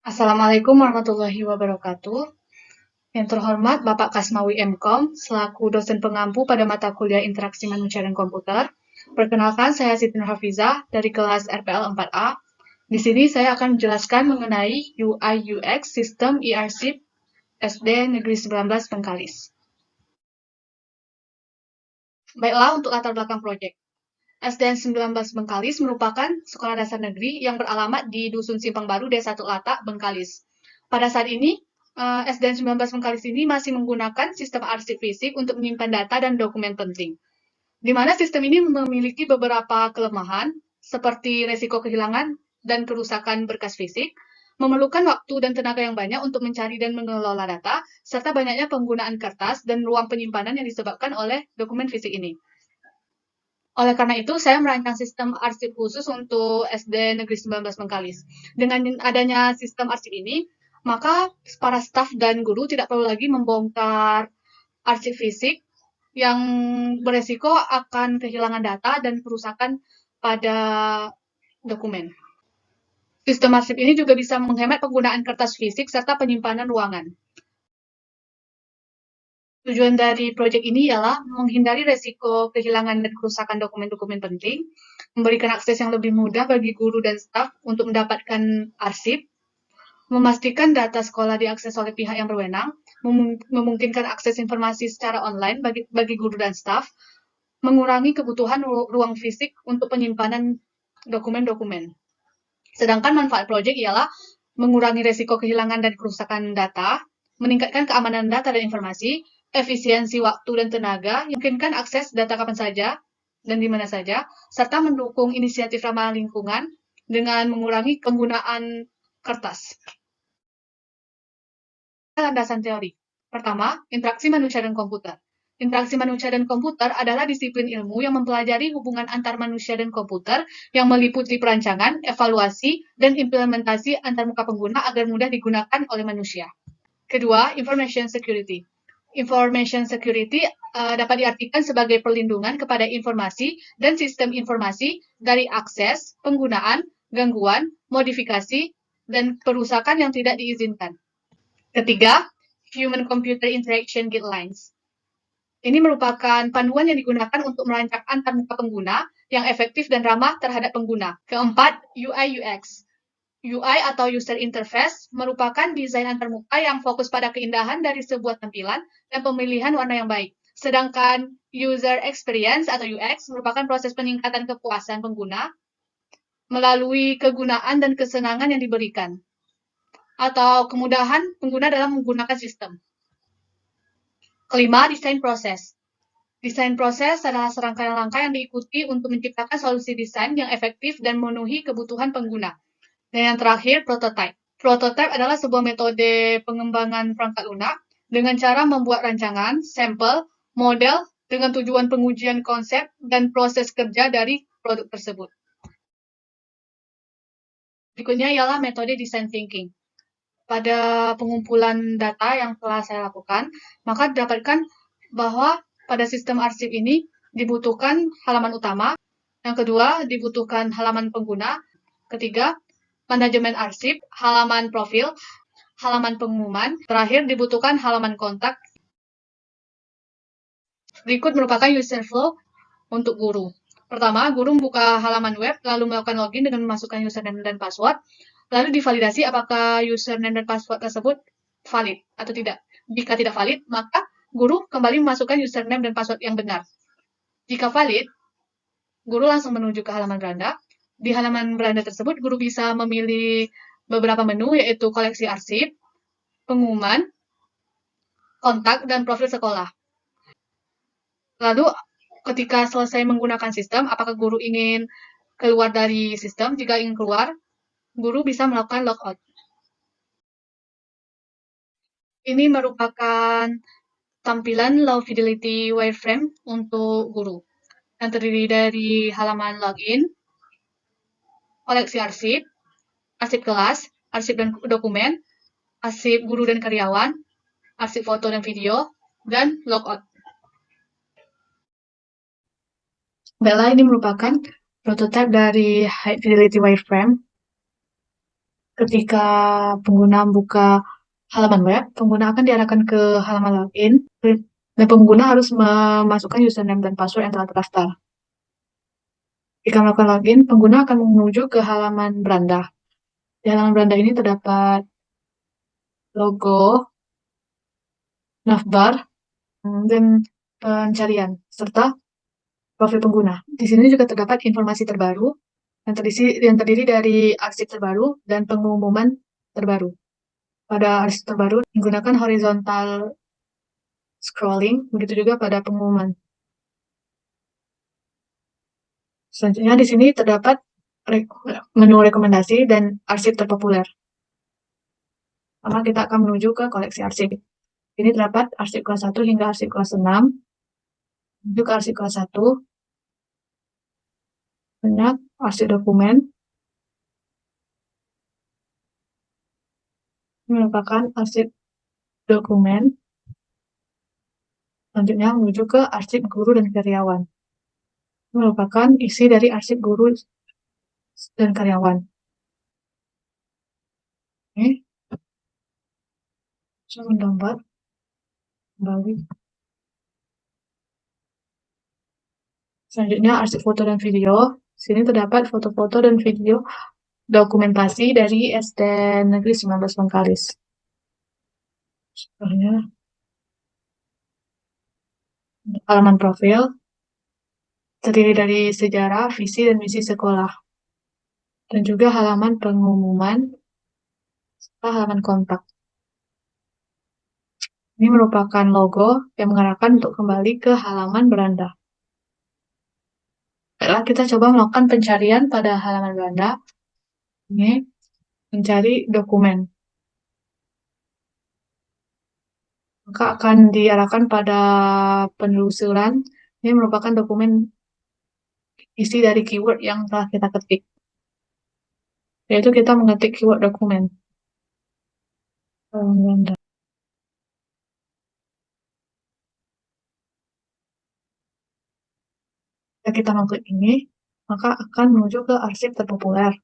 Assalamualaikum warahmatullahi wabarakatuh. Yang terhormat Bapak Kasmawi MKom, selaku dosen pengampu pada mata kuliah Interaksi Manusia dan Komputer. Perkenalkan, saya Siti Nurhafizah dari kelas RPL 4A. Di sini saya akan menjelaskan mengenai UI UX Sistem e-arsip SD Negeri 19 Bengkalis. Baiklah, untuk latar belakang proyek. SDN 19 Bengkalis merupakan sekolah dasar negeri yang beralamat di Dusun Simpang Baru, Desa Tuklata, Bengkalis. Pada saat ini, SDN 19 Bengkalis ini masih menggunakan sistem arsip fisik untuk menyimpan data dan dokumen penting, di mana sistem ini memiliki beberapa kelemahan, seperti resiko kehilangan dan kerusakan berkas fisik, memerlukan waktu dan tenaga yang banyak untuk mencari dan mengelola data, serta banyaknya penggunaan kertas dan ruang penyimpanan yang disebabkan oleh dokumen fisik ini. Oleh karena itu, saya merancang sistem arsip khusus untuk SD Negeri 19 Bengkalis. Dengan adanya sistem arsip ini, maka para staf dan guru tidak perlu lagi membongkar arsip fisik yang beresiko akan kehilangan data dan kerusakan pada dokumen. Sistem arsip ini juga bisa menghemat penggunaan kertas fisik serta penyimpanan ruangan. Tujuan dari proyek ini ialah menghindari resiko kehilangan dan kerusakan dokumen-dokumen penting, memberikan akses yang lebih mudah bagi guru dan staf untuk mendapatkan arsip, memastikan data sekolah diakses oleh pihak yang berwenang, memungkinkan akses informasi secara online bagi guru dan staf, mengurangi kebutuhan ruang fisik untuk penyimpanan dokumen-dokumen. Sedangkan manfaat proyek ialah mengurangi resiko kehilangan dan kerusakan data, meningkatkan keamanan data dan informasi, efisiensi waktu dan tenaga, memungkinkan akses data kapan saja dan di mana saja, serta mendukung inisiatif ramah lingkungan dengan mengurangi penggunaan kertas. Landasan teori. Pertama, interaksi manusia dan komputer. Interaksi manusia dan komputer adalah disiplin ilmu yang mempelajari hubungan antar manusia dan komputer yang meliputi perancangan, evaluasi, dan implementasi antarmuka pengguna agar mudah digunakan oleh manusia. Kedua, information security. Information security dapat diartikan sebagai perlindungan kepada informasi dan sistem informasi dari akses, penggunaan, gangguan, modifikasi, dan perusakan yang tidak diizinkan. Ketiga, Human-Computer Interaction Guidelines. Ini merupakan panduan yang digunakan untuk merancang antarmuka pengguna yang efektif dan ramah terhadap pengguna. Keempat, UI UX. UI atau User Interface merupakan desain antarmuka yang fokus pada keindahan dari sebuah tampilan dan pemilihan warna yang baik. Sedangkan User Experience atau UX merupakan proses peningkatan kepuasan pengguna melalui kegunaan dan kesenangan yang diberikan, atau kemudahan pengguna dalam menggunakan sistem. Kelima, desain proses. Desain proses adalah serangkaian langkah yang diikuti untuk menciptakan solusi desain yang efektif dan memenuhi kebutuhan pengguna. Dan yang terakhir, prototype. Prototype adalah sebuah metode pengembangan perangkat lunak dengan cara membuat rancangan, sampel, model dengan tujuan pengujian konsep dan proses kerja dari produk tersebut. Berikutnya ialah metode design thinking. Pada pengumpulan data yang telah saya lakukan, maka didapatkan bahwa pada sistem arsip ini dibutuhkan halaman utama, yang kedua dibutuhkan halaman pengguna, ketiga manajemen arsip, halaman profil, halaman pengumuman, terakhir dibutuhkan halaman kontak. Berikut merupakan user flow untuk guru. Pertama, guru membuka halaman web, lalu melakukan login dengan memasukkan username dan password, lalu divalidasi apakah username dan password tersebut valid atau tidak. Jika tidak valid, maka guru kembali memasukkan username dan password yang benar. Jika valid, guru langsung menuju ke halaman beranda. Di halaman beranda tersebut, guru bisa memilih beberapa menu, yaitu koleksi arsip, pengumuman, kontak, dan profil sekolah. Lalu, ketika selesai menggunakan sistem, apakah guru ingin keluar dari sistem? Jika ingin keluar, guru bisa melakukan logout. Ini merupakan tampilan low fidelity wireframe untuk guru, yang terdiri dari halaman login, koleksi arsip, arsip kelas, arsip dan dokumen, arsip guru dan karyawan, arsip foto dan video, dan logout. Baiklah, ini merupakan prototipe dari high fidelity wireframe. Ketika pengguna buka halaman web, pengguna akan diarahkan ke halaman login, dan pengguna harus memasukkan username dan password yang telah terdaftar. Jika melakukan login, pengguna akan menuju ke halaman beranda. Di halaman beranda ini terdapat logo, navbar, dan pencarian, serta profil pengguna. Di sini juga terdapat informasi terbaru yang terdiri dari arsip terbaru dan pengumuman terbaru. Pada arsip terbaru menggunakan horizontal scrolling, begitu juga pada pengumuman. Selanjutnya di sini terdapat menu rekomendasi dan arsip terpopuler. Pertama kita akan menuju ke koleksi arsip. Ini terdapat arsip kelas 1 hingga arsip kelas 6. Menuju ke arsip kelas 1, banyak arsip dokumen. Ini merupakan arsip dokumen. Selanjutnya menuju ke arsip guru dan karyawan. Ini merupakan isi dari arsip guru dan karyawan. Oke, saya mendownload kembali. Selanjutnya arsip foto dan video. Sini terdapat foto-foto dan video dokumentasi dari SD Negeri 19 Bengkalis. Contohnya, halaman profil terdiri dari sejarah, visi, dan misi sekolah. Dan juga halaman pengumuman serta halaman kontak. Ini merupakan logo yang mengarahkan untuk kembali ke halaman beranda. Baiklah, kita coba melakukan pencarian pada halaman beranda. Ini mencari dokumen. Maka akan diarahkan pada penelusuran. Ini merupakan dokumen isi dari keyword yang telah kita ketik. Yaitu kita mengetik keyword dokumen. Jika kita mengklik ini, maka akan menuju ke arsip terpopuler.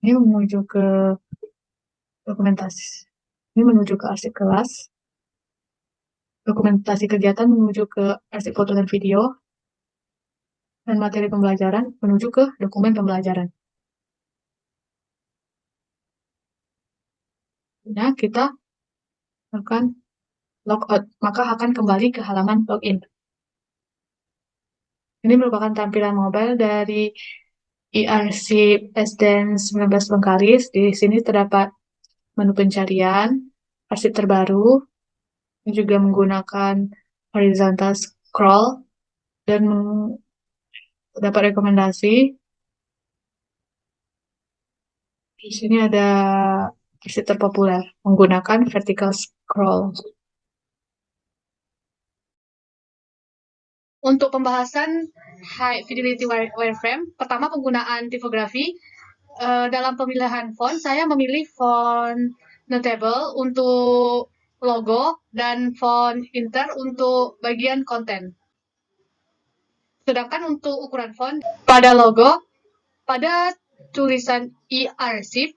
Ini menuju ke dokumentasi. Ini menuju ke arsip kelas. Dokumentasi kegiatan menuju ke arsip foto dan video. Dan materi pembelajaran menuju ke dokumen pembelajaran. Nah, kita akan logout, maka akan kembali ke halaman login. Ini merupakan tampilan mobile dari e-arsip SDN 19 Bengkalis. Di sini terdapat menu pencarian, arsip terbaru, juga menggunakan horizontal scroll, dan terdapat rekomendasi. Di sini ada arsip terpopuler menggunakan vertical scroll. Untuk pembahasan high fidelity wireframe, pertama penggunaan tipografi. Dalam pemilihan font, saya memilih font Notable untuk logo dan font Inter untuk bagian konten. Sedangkan untuk ukuran font, pada logo, pada tulisan e-arsip,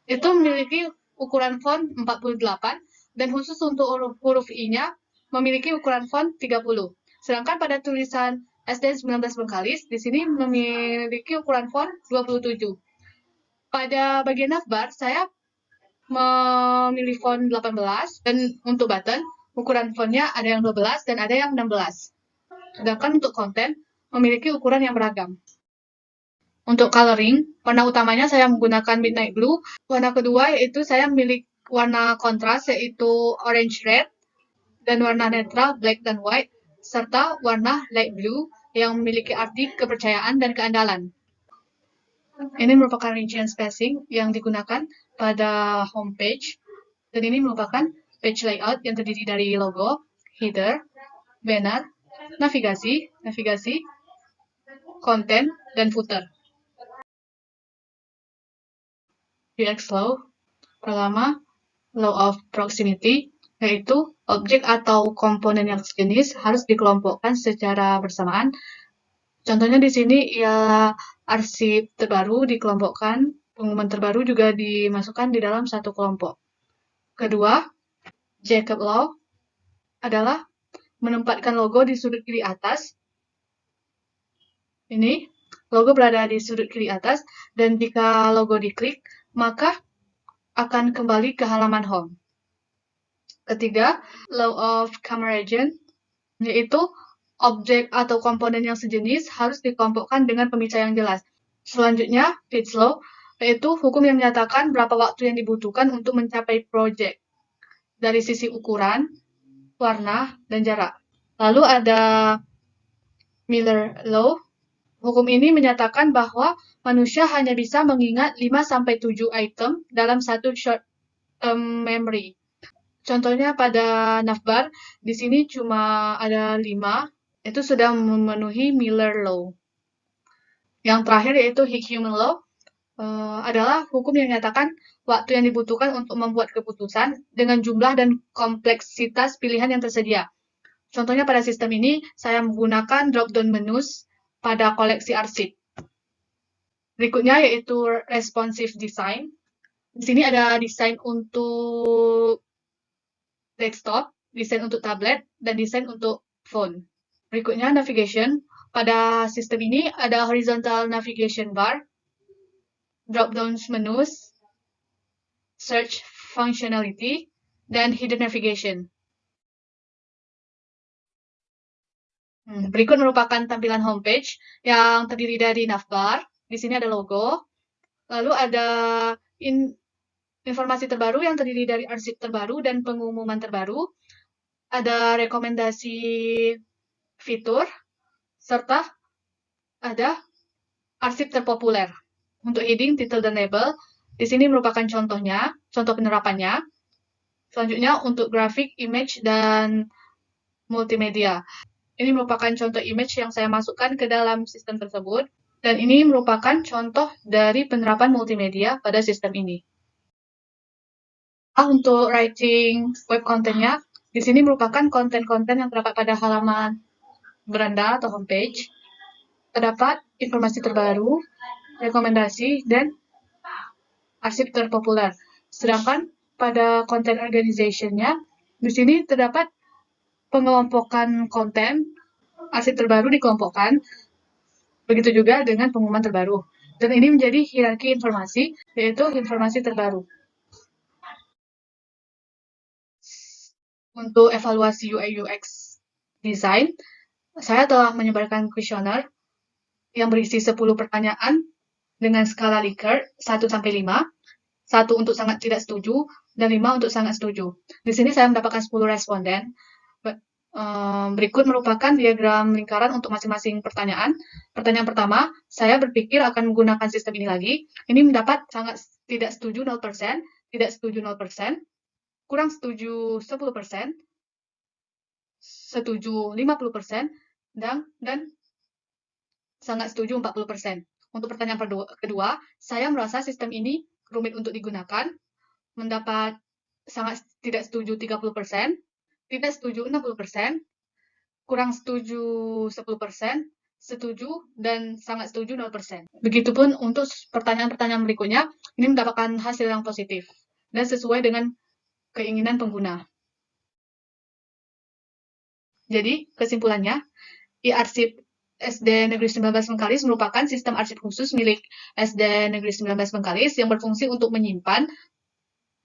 itu memiliki ukuran font 48, dan khusus untuk huruf I-nya memiliki ukuran font 30. Sedangkan pada tulisan SD 19 Bengkalis, di sini memiliki ukuran font 27. Pada bagian navbar, saya memilih font 18, dan untuk button, ukuran fontnya ada yang 12 dan ada yang 16. Sedangkan untuk konten, memiliki ukuran yang beragam. Untuk coloring, warna utamanya saya menggunakan midnight blue. Warna kedua yaitu saya memilih warna kontras yaitu orange red, dan warna netral black dan white, serta warna light blue yang memiliki arti kepercayaan dan keandalan. Ini merupakan rincian spacing yang digunakan pada homepage, dan ini merupakan page layout yang terdiri dari logo, header, banner, navigasi, konten, dan footer. UX Law. Pertama, Law of Proximity, yaitu objek atau komponen yang sejenis harus dikelompokkan secara bersamaan. Contohnya di sini ialah arsip terbaru dikelompokkan, pengumuman terbaru juga dimasukkan di dalam satu kelompok. Kedua, Jacob Law adalah menempatkan logo di sudut kiri atas. Ini, logo berada di sudut kiri atas, dan jika logo diklik, maka akan kembali ke halaman home. Ketiga, Law of Conversion, yaitu objek atau komponen yang sejenis harus dikelompokkan dengan pemisah yang jelas. Selanjutnya, Fitts Law, yaitu hukum yang menyatakan berapa waktu yang dibutuhkan untuk mencapai proyek dari sisi ukuran, warna, dan jarak. Lalu ada Miller Law. Hukum ini menyatakan bahwa manusia hanya bisa mengingat 5-7 item dalam satu short-term memory. Contohnya pada navbar, di sini cuma ada 5, itu sudah memenuhi Miller Law. Yang terakhir yaitu Hickman Law, adalah hukum yang menyatakan waktu yang dibutuhkan untuk membuat keputusan dengan jumlah dan kompleksitas pilihan yang tersedia. Contohnya pada sistem ini, saya menggunakan drop-down menus pada koleksi arsip. Berikutnya yaitu responsive design. Di sini ada desain untuk desktop, desain untuk tablet, dan desain untuk phone. Berikutnya navigation. Pada sistem ini ada horizontal navigation bar, drop-down menus, search functionality, dan hidden navigation. Berikut merupakan tampilan homepage yang terdiri dari navbar. Di sini ada logo. Lalu ada informasi terbaru yang terdiri dari arsip terbaru dan pengumuman terbaru. Ada rekomendasi fitur, serta ada arsip terpopuler. Untuk heading, title, dan label, di sini merupakan contohnya, contoh penerapannya. Selanjutnya untuk grafik, image, dan multimedia. Ini merupakan contoh image yang saya masukkan ke dalam sistem tersebut, dan ini merupakan contoh dari penerapan multimedia pada sistem ini. Untuk writing web content-nya, di sini merupakan konten-konten yang terdapat pada halaman beranda atau homepage. Terdapat informasi terbaru, rekomendasi, dan arsip terpopuler. Sedangkan pada content organization-nya, di sini terdapat pengelompokan konten, arsip terbaru dikelompokkan, begitu juga dengan pengumuman terbaru. Dan ini menjadi hierarki informasi, yaitu informasi terbaru. Untuk evaluasi UI UX design, saya telah menyebarkan kuesioner yang berisi 10 pertanyaan dengan skala Likert 1-5, 1 untuk sangat tidak setuju, dan 5 untuk sangat setuju. Di sini saya mendapatkan 10 responden. Berikut merupakan diagram lingkaran untuk masing-masing pertanyaan. Pertanyaan pertama, saya berpikir akan menggunakan sistem ini lagi. Ini mendapat sangat tidak setuju 0%, tidak setuju 0%, kurang setuju 10%, setuju 50%, dan sangat setuju 40%. Untuk pertanyaan kedua, saya merasa sistem ini rumit untuk digunakan, mendapat sangat tidak setuju 30%, tidak setuju 60%, kurang setuju 10%, setuju, dan sangat setuju 0%. Begitupun untuk pertanyaan-pertanyaan berikutnya, ini mendapatkan hasil yang positif dan sesuai dengan keinginan pengguna. Jadi, kesimpulannya, e-arsip SD Negeri 19 Bengkalis merupakan sistem arsip khusus milik SD Negeri 19 Bengkalis yang berfungsi untuk menyimpan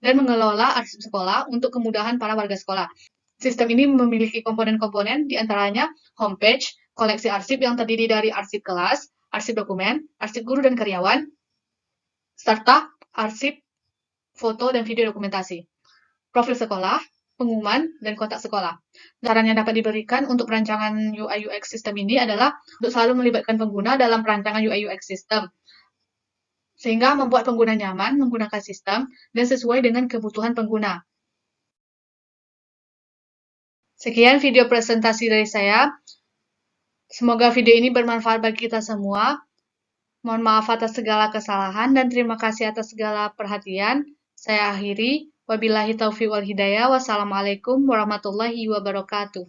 dan mengelola arsip sekolah untuk kemudahan para warga sekolah. Sistem ini memiliki komponen-komponen, diantaranya homepage, koleksi arsip yang terdiri dari arsip kelas, arsip dokumen, arsip guru dan karyawan, serta arsip foto dan video dokumentasi, profil sekolah, pengumuman, dan kotak sekolah. Saran yang dapat diberikan untuk perancangan UI UX sistem ini adalah untuk selalu melibatkan pengguna dalam perancangan UI UX sistem, sehingga membuat pengguna nyaman menggunakan sistem dan sesuai dengan kebutuhan pengguna. Sekian video presentasi dari saya. Semoga video ini bermanfaat bagi kita semua. Mohon maaf atas segala kesalahan dan terima kasih atas segala perhatian. Saya akhiri. Wabillahi taufiq wal hidayah. Wassalamualaikum warahmatullahi wabarakatuh.